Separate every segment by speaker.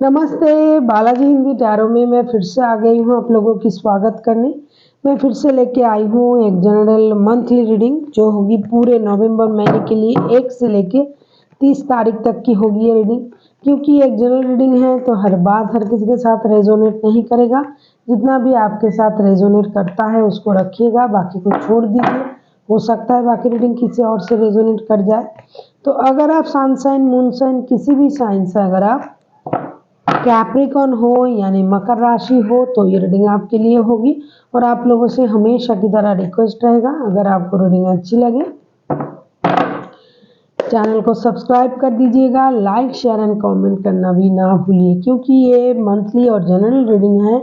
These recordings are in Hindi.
Speaker 1: नमस्ते, बालाजी हिंदी टैरो में मैं फिर से आ गई हूँ आप लोगों की स्वागत करने। मैं फिर से लेके आई हूँ एक जनरल मंथली रीडिंग जो होगी पूरे नवंबर महीने के लिए 1 से लेके 30 तारीख तक की होगी ये रीडिंग। क्योंकि एक जनरल रीडिंग है तो हर बात हर किसी के साथ रेजोनेट नहीं करेगा। जितना भी आपके साथ रेजोनेट करता है उसको रखिएगा, बाकी को छोड़ दीजिए। हो सकता है बाकी रीडिंग किसी और से रेजोनेट कर जाए। तो अगर आप सन साइन, मून साइन, किसी भी साइन से अगर आप कैप्रिकॉन हो यानी मकर राशि हो तो ये रीडिंग आपके लिए होगी। और आप लोगों से हमेशा की तरह रिक्वेस्ट रहेगा, अगर आपको रीडिंग अच्छी लगे चैनल को सब्सक्राइब कर दीजिएगा, लाइक शेयर एंड कमेंट करना भी ना भूलिए। क्योंकि ये मंथली और जनरल रीडिंग है,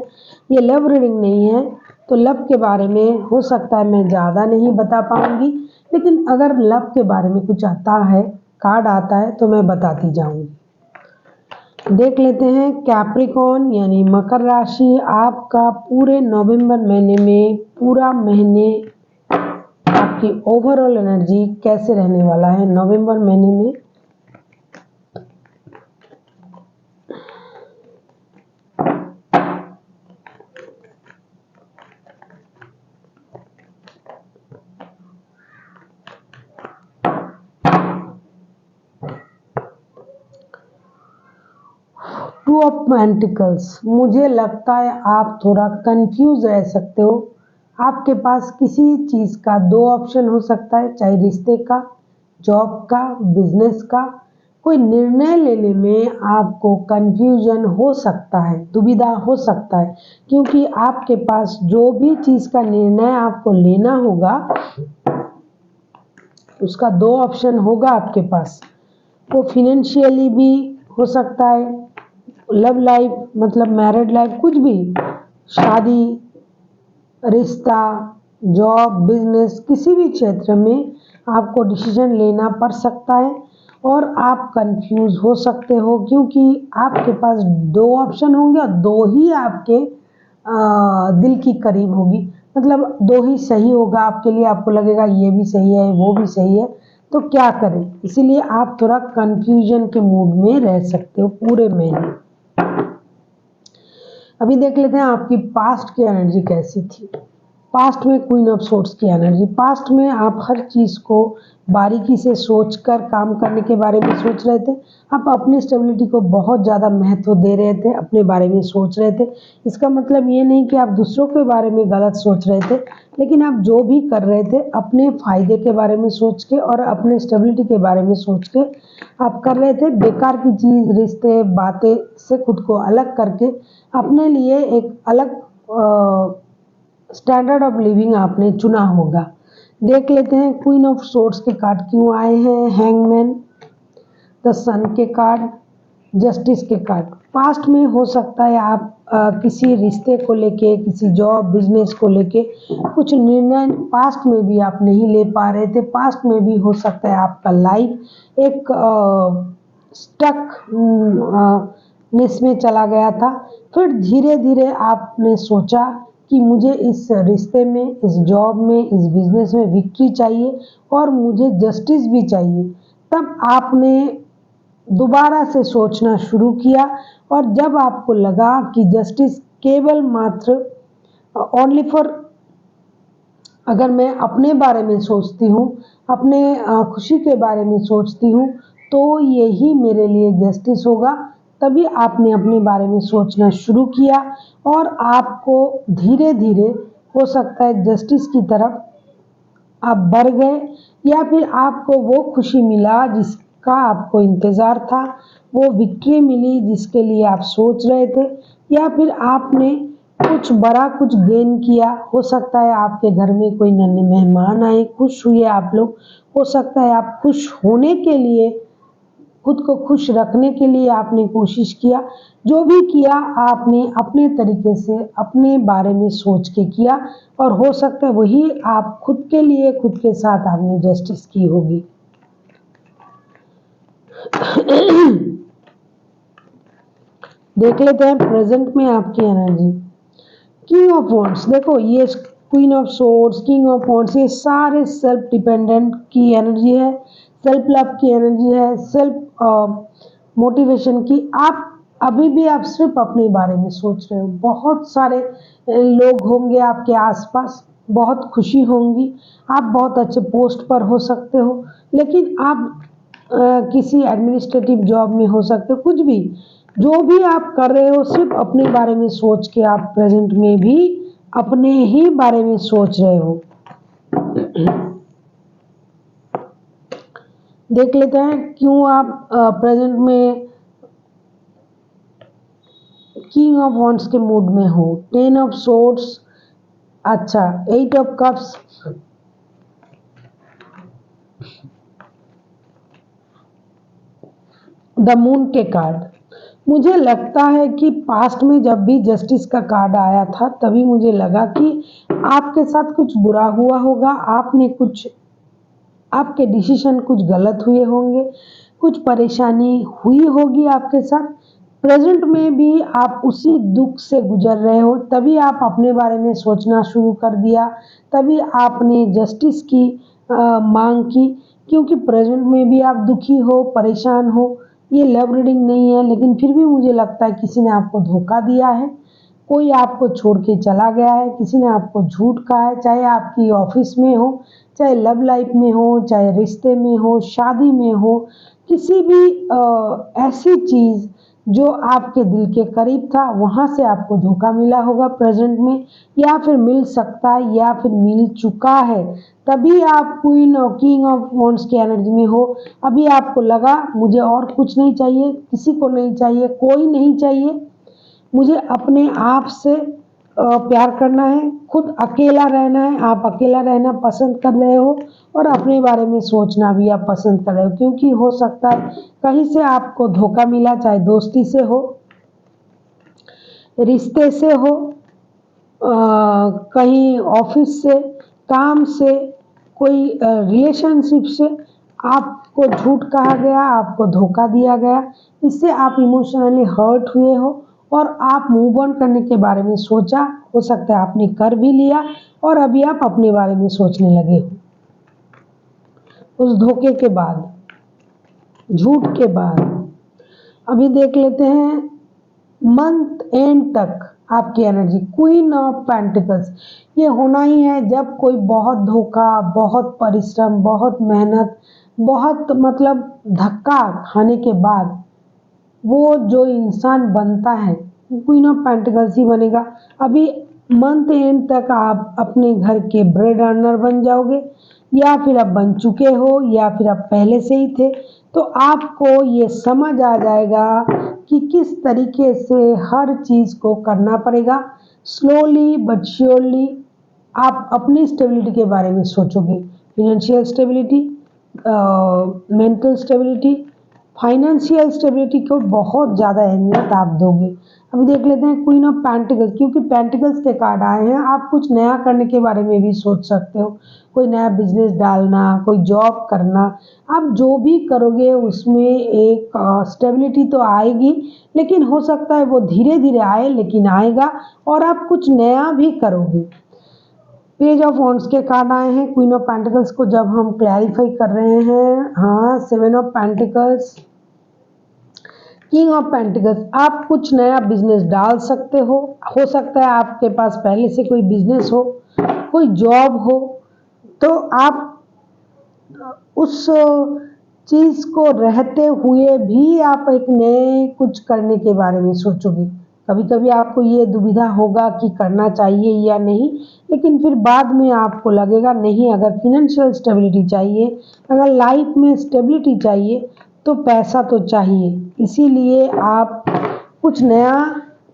Speaker 1: ये लव रीडिंग नहीं है। तो लव के बारे में हो सकता है मैं ज़्यादा नहीं बता पाऊंगी, लेकिन अगर लव के बारे में कुछ आता है, कार्ड आता है तो मैं बताती जाऊंगी। देख लेते हैं कैप्रिकॉन यानी मकर राशि आपका पूरे नवंबर महीने में पूरा महीने आपकी ओवरऑल एनर्जी कैसे रहने वाला है नवंबर महीने में। 2 ऑफ पेंटिकल्स, मुझे लगता है आप थोड़ा कंफ्यूज रह सकते हो। आपके पास किसी चीज़ का 2 ऑप्शन हो सकता है, चाहे रिश्ते का, जॉब का, बिजनेस का। कोई निर्णय लेने में आपको कंफ्यूजन हो सकता है, दुविधा हो सकता है। क्योंकि आपके पास जो भी चीज़ का निर्णय आपको लेना होगा उसका 2 ऑप्शन होगा आपके पास। वो फिनेंशियली भी हो सकता है, लव लाइफ मतलब मैरिड लाइफ, कुछ भी, शादी, रिश्ता, जॉब, बिजनेस, किसी भी क्षेत्र में आपको डिसीजन लेना पड़ सकता है। और आप कंफ्यूज हो सकते हो क्योंकि आपके पास 2 ऑप्शन होंगे और 2 ही आपके दिल की करीब होगी। मतलब 2 ही सही होगा आपके लिए, आपको लगेगा ये भी सही है वो भी सही है, तो क्या करें। इसीलिए आप थोड़ा कंफ्यूजन के मूड में रह सकते हो पूरे महीने। अभी देख लेते हैं आपकी पास्ट की एनर्जी कैसी थी। पास्ट में क्वीन ऑफ सोर्ड्स की एनर्जी, पास्ट में आप हर चीज़ को बारीकी से सोचकर काम करने के बारे में सोच रहे थे। आप अपनी स्टेबिलिटी को बहुत ज़्यादा महत्व दे रहे थे, अपने बारे में सोच रहे थे। इसका मतलब ये नहीं कि आप दूसरों के बारे में गलत सोच रहे थे, लेकिन आप जो भी कर रहे थे अपने फ़ायदे के बारे में सोच के और अपने स्टेबिलिटी के बारे में सोच के आप कर रहे थे। बेकार की चीज़, रिश्ते, बातें से खुद को अलग करके अपने लिए एक अलग स्टैंडर्ड ऑफ लिविंग आपने चुना होगा। देख लेते हैं क्वीन ऑफ सोर्ड्स के कार्ड क्यों आए हैं, हैंगमैन, द सन के कार्ड, जस्टिस के कार्ड। पास्ट में हो सकता है आप किसी रिश्ते को लेके, किसी जॉब बिजनेस को लेके कुछ निर्णय पास्ट में भी आप नहीं ले पा रहे थे। पास्ट में भी हो सकता है आपका लाइफ एक स्टक नेस में चला गया था। फिर धीरे धीरे आपने सोचा कि मुझे इस रिश्ते में, इस जॉब में, इस बिजनेस में विक्ट्री चाहिए और मुझे जस्टिस भी चाहिए। तब आपने दोबारा से सोचना शुरू किया और जब आपको लगा कि जस्टिस केवल मात्र ओनली फॉर, अगर मैं अपने बारे में सोचती हूँ, अपने खुशी के बारे में सोचती हूँ तो यही मेरे लिए जस्टिस होगा। तभी आपने अपने बारे में सोचना शुरू किया और आपको धीरे धीरे हो सकता है जस्टिस की तरफ आप बढ़ गए, या फिर आपको वो खुशी मिला जिसका आपको इंतज़ार था, वो विक्ट्री मिली जिसके लिए आप सोच रहे थे, या फिर आपने कुछ बड़ा कुछ गेन किया। हो सकता है आपके घर में कोई नन्हे मेहमान आए, खुश हुए आप लोग। हो सकता है आप खुश होने के लिए, खुद को खुश रखने के लिए आपने कोशिश किया। जो भी किया आपने अपने तरीके से अपने बारे में सोच के किया और हो सकता है वही आप खुद के लिए, खुद के साथ आपने जस्टिस की होगी। देख लेते हैं प्रेजेंट में आपकी एनर्जी। किंग ऑफ वॉन्ड्स, देखो ये queen of swords, king of wands, ये सारे सेल्फ डिपेंडेंट की एनर्जी है, सेल्फ लव की एनर्जी है, सेल्फ मोटिवेशन की। आप अभी भी आप सिर्फ अपने बारे में सोच रहे हो। बहुत सारे लोग होंगे आपके आसपास, बहुत खुशी होंगी, आप बहुत अच्छे पोस्ट पर हो सकते हो, लेकिन आप किसी एडमिनिस्ट्रेटिव जॉब में हो सकते हो, कुछ भी। जो भी आप कर रहे हो सिर्फ अपने बारे में सोच के आप प्रेजेंट में भी अपने ही बारे में सोच रहे हो। देख लेते हैं क्यों आप प्रेजेंट में किंग ऑफ वॉन्ड्स के मूड में हो। 10 ऑफ सोर्ड्स, अच्छा 8 ऑफ कप्स, द मून के कार्ड। मुझे लगता है कि पास्ट में जब भी जस्टिस का कार्ड आया था तभी मुझे लगा कि आपके साथ कुछ बुरा हुआ होगा, आपने कुछ आपके डिसीजन कुछ गलत हुए होंगे, कुछ परेशानी हुई होगी आपके साथ। प्रेजेंट में भी आप उसी दुख से गुजर रहे हो, तभी आप अपने बारे में सोचना शुरू कर दिया, तभी आपने जस्टिस की मांग की, क्योंकि प्रेजेंट में भी आप दुखी हो, परेशान हो। ये लव रीडिंग नहीं है, लेकिन फिर भी मुझे लगता है किसी ने आपको धोखा दिया है, कोई आपको छोड़ के चला गया है, किसी ने आपको झूठ कहा है, चाहे आपकी ऑफिस में हो, चाहे लव लाइफ में हो, चाहे रिश्ते में हो, शादी में हो, किसी भी ऐसी चीज़ जो आपके दिल के करीब था वहाँ से आपको धोखा मिला होगा प्रेजेंट में, या फिर मिल सकता है, या फिर मिल चुका है। तभी आप क्वीन और किंग ऑफ वॉन्ड्स की एनर्जी में हो। अभी आपको लगा मुझे और कुछ नहीं चाहिए, किसी को नहीं चाहिए, कोई नहीं चाहिए, मुझे अपने आप से प्यार करना है, खुद अकेला रहना है। आप अकेला रहना पसंद कर रहे हो और अपने बारे में सोचना भी आप पसंद कर रहे हो, क्योंकि हो सकता है कहीं से आपको धोखा मिला, चाहे दोस्ती से हो, रिश्ते से हो, कहीं ऑफिस से, काम से, कोई रिलेशनशिप से आपको झूठ कहा गया, आपको धोखा दिया गया, इससे आप इमोशनली हर्ट हुए हो और आप मूव ऑन करने के बारे में सोचा। हो सकता है आपने कर भी लिया और अभी आप अपने बारे में सोचने लगे हो। उस धोखे के बाद, झूठ के बाद, अभी देख लेते हैं मंथ एंड तक आपकी एनर्जी। क्वीन ऑफ पेंटिकल्स, ये होना ही है जब कोई बहुत धोखा, बहुत परिश्रम, बहुत मेहनत, बहुत मतलब धक्का खाने के बाद वो जो इंसान बनता है क्वीन ऑफ पेंटिकल्स ही बनेगा। अभी मंथ एंड तक आप अपने घर के ब्रेड अर्नर बन जाओगे, या फिर आप बन चुके हो, या फिर आप पहले से ही थे। तो आपको ये समझ आ जाएगा कि किस तरीके से हर चीज़ को करना पड़ेगा। स्लोली बट श्योरली आप अपनी स्टेबिलिटी के बारे में सोचोगे, financial stability, mental stability, financial stability को बहुत ज़्यादा अहमियत आप दोगे। अभी देख लेते हैं क्वीन ऑफ पेंटिकल्स, क्योंकि पेंटिकल्स के कार्ड आए हैं, आप कुछ नया करने के बारे में भी सोच सकते हो। कोई नया बिजनेस डालना, कोई जॉब करना, आप जो भी करोगे उसमें एक स्टेबिलिटी तो आएगी, लेकिन हो सकता है वो धीरे धीरे आए, लेकिन आएगा और आप कुछ नया भी करोगे। पेज ऑफ वॉन्ड्स के कार्ड आए हैं। क्वीन ऑफ पेंटिकल्स को जब हम क्लैरिफाई कर रहे हैं, हाँ 7 of pentacles, king of pentacles, आप कुछ नया बिजनेस डाल सकते हो सकता है आपके पास पहले से कोई बिजनेस हो, कोई जॉब हो, तो आप उस चीज़ को रहते हुए भी आप एक नए कुछ करने के बारे में सोचोगे। कभी कभी आपको ये दुविधा होगा कि करना चाहिए या नहीं, लेकिन फिर बाद में आपको लगेगा नहीं, अगर फिनेंशियल स्टेबिलिटी चाहिए, अगर लाइफ में स्टेबिलिटी चाहिए तो पैसा तो चाहिए। इसीलिए आप कुछ नया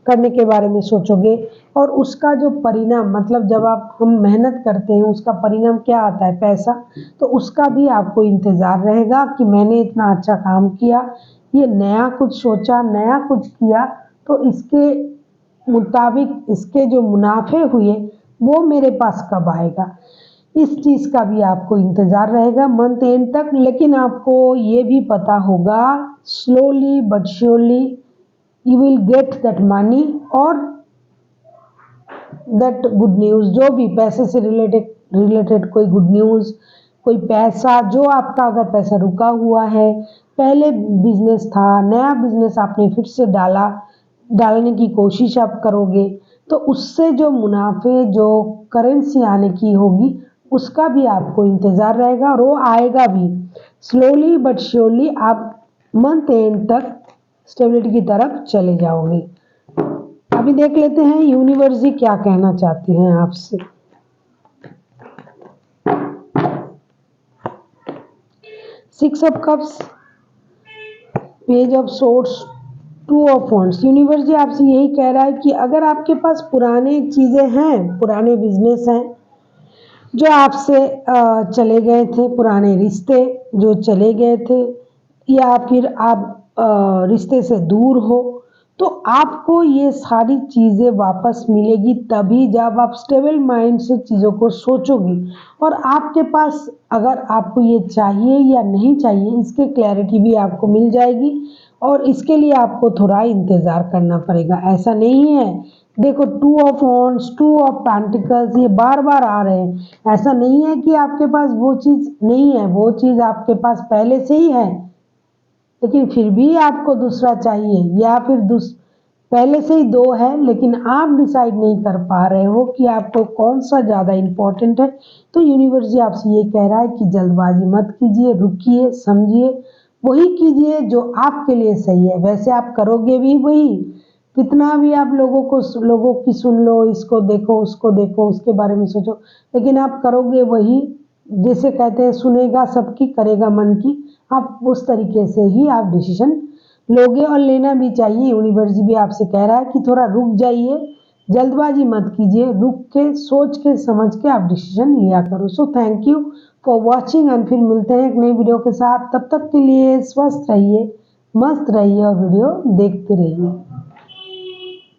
Speaker 1: करने के बारे में सोचोगे और उसका जो परिणाम, मतलब जब हम मेहनत करते हैं उसका परिणाम क्या आता है, पैसा, तो उसका भी आपको इंतज़ार रहेगा कि मैंने इतना अच्छा काम किया, ये नया कुछ सोचा, नया कुछ किया, तो इसके मुताबिक इसके जो मुनाफे हुए वो मेरे पास कब आएगा, इस चीज़ का भी आपको इंतज़ार रहेगा मंथ एंड तक। लेकिन आपको ये भी पता होगा slowly but surely you will get that money और दैट गुड न्यूज़, जो भी पैसे से रिलेटेड कोई गुड न्यूज़, कोई पैसा जो आपका अगर पैसा रुका हुआ है, पहले बिजनेस था, नया बिजनेस आपने फिर से डालने की कोशिश आप करोगे, तो उससे जो मुनाफे जो करेंसी आने की होगी उसका भी आपको इंतज़ार रहेगा और वो आएगा भी। स्लोली बट श्योरली आप मंथ एंड तक स्टेबिलिटी की तरफ चले जाओगे। अभी देख लेते हैं यूनिवर्स जी क्या कहना चाहती हैं आपसे। Six of cups, page of swords, two of wands. Universe ji आपसे यही कह रहा है कि अगर आपके पास पुराने चीज़ें हैं, पुराने बिजनेस हैं जो आपसे चले गए थे, पुराने रिश्ते जो चले गए थे, या फिर आप रिश्ते से दूर हो, तो आपको ये सारी चीज़ें वापस मिलेगी तभी जब आप स्टेबल माइंड से चीज़ों को सोचोगी। और आपके पास अगर आपको ये चाहिए या नहीं चाहिए इसकी क्लैरिटी भी आपको मिल जाएगी और इसके लिए आपको थोड़ा इंतज़ार करना पड़ेगा। ऐसा नहीं है, देखो to of wands, two of pentacles ये बार बार आ रहे हैं। ऐसा नहीं है कि आपके पास वो चीज़ नहीं है, वो चीज़ आपके पास पहले से ही है, लेकिन फिर भी आपको दूसरा चाहिए, या फिर पहले से ही दो है लेकिन आप डिसाइड नहीं कर पा रहे हो कि आपको कौन सा ज़्यादा इम्पोर्टेंट है। तो यूनिवर्स जी आपसे ये कह रहा है कि जल्दबाजी मत कीजिए, रुकिए, समझिए, वही कीजिए जो आपके लिए सही है। वैसे आप करोगे भी वही, कितना भी आप लोगों की सुन लो, इसको देखो, उसको देखो, उसके बारे में सोचो, लेकिन आप करोगे वही। जैसे कहते हैं सुनेगा सबकी, करेगा मन की, आप उस तरीके से ही आप डिसीजन लोगे और लेना भी चाहिए। यूनिवर्स जी भी आपसे कह रहा है कि थोड़ा रुक जाइए, जल्दबाजी मत कीजिए, रुक के सोच के समझ के आप डिसीजन लिया करो। So thank you for watching and फिर मिलते हैं एक नई वीडियो के साथ। तब तक के लिए स्वस्थ रहिए, मस्त रहिए और वीडियो देखते रहिए।